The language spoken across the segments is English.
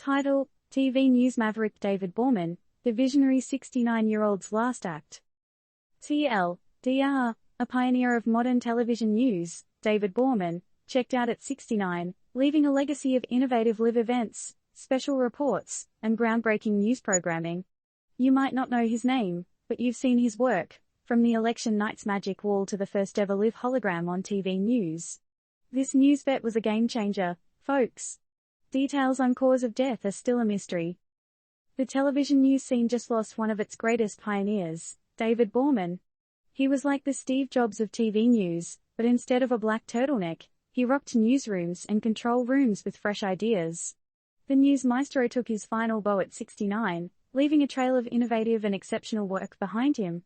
Title: TV News Maverick David Bohrman, the visionary 69-year-old's last act. TLDR, a pioneer of modern television news, David Bohrman, checked out at 69, leaving a legacy of innovative live events, special reports, and groundbreaking news programming. You might not know his name, but you've seen his work, from the election night's magic wall to the first ever live hologram on TV news. This news vet was a game changer, folks. Details on cause of death are still a mystery. The television news scene just lost one of its greatest pioneers, David Bohrman. He was like the Steve Jobs of TV news, but instead of a black turtleneck, he rocked newsrooms and control rooms with fresh ideas. The news maestro took his final bow at 69, leaving a trail of innovative and exceptional work behind him.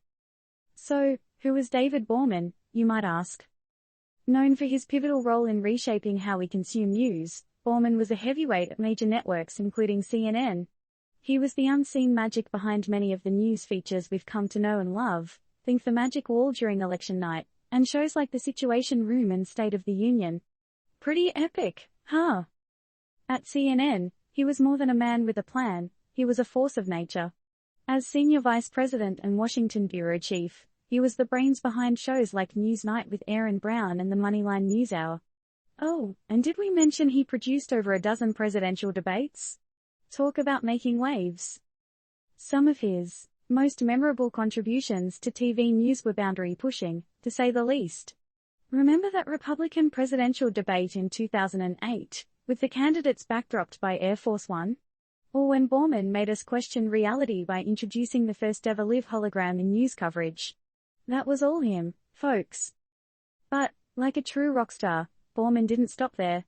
So, who was David Bohrman, you might ask? Known for his pivotal role in reshaping how we consume news, Bohrman was a heavyweight at major networks including CNN. He was the unseen magic behind many of the news features we've come to know and love, think The Magic Wall during election night, and shows like The Situation Room and State of the Union. Pretty epic, huh? At CNN, he was more than a man with a plan, he was a force of nature. As senior vice president and Washington bureau chief, he was the brains behind shows like Newsnight with Aaron Brown and the Moneyline NewsHour. Oh, and did we mention he produced over a dozen presidential debates? Talk about making waves. Some of his most memorable contributions to TV news were boundary-pushing, to say the least. Remember that Republican presidential debate in 2008, with the candidates backdropped by Air Force One? Or when Bohrman made us question reality by introducing the first ever live hologram in news coverage? That was all him, folks. But, like a true rock star, Bohrman didn't stop there.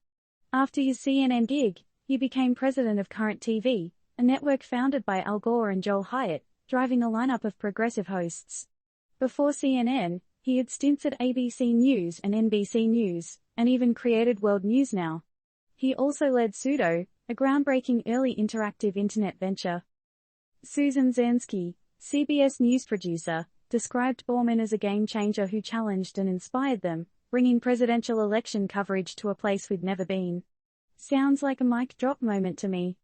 After his CNN gig, he became president of Current TV, a network founded by Al Gore and Joel Hyatt, driving a lineup of progressive hosts. Before CNN, he had stints at ABC News and NBC News, and even created World News Now. He also led Pseudo, a groundbreaking early interactive internet venture. Susan Zansky, CBS News producer, described Bohrman as a game-changer who challenged and inspired them, bringing presidential election coverage to a place we'd never been. Sounds like a mic drop moment to me.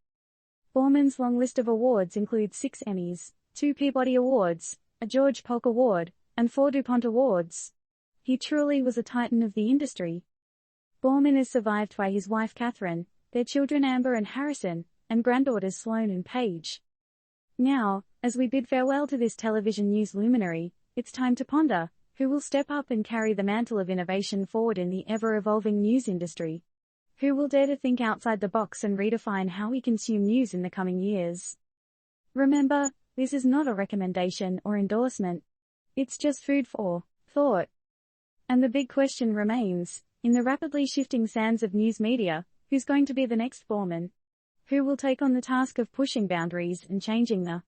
Bohrman's long list of awards includes 6 Emmys, 2 Peabody Awards, a George Polk Award, and 4 DuPont Awards. He truly was a titan of the industry. Bohrman is survived by his wife Catherine, their children Amber and Harrison, and granddaughters Sloane and Paige. Now, as we bid farewell to this television news luminary, it's time to ponder, who will step up and carry the mantle of innovation forward in the ever-evolving news industry? Who will dare to think outside the box and redefine how we consume news in the coming years? Remember, this is not a recommendation or endorsement. It's just food for thought. And the big question remains, in the rapidly shifting sands of news media, who's going to be the next Bohrman? Who will take on the task of pushing boundaries and changing the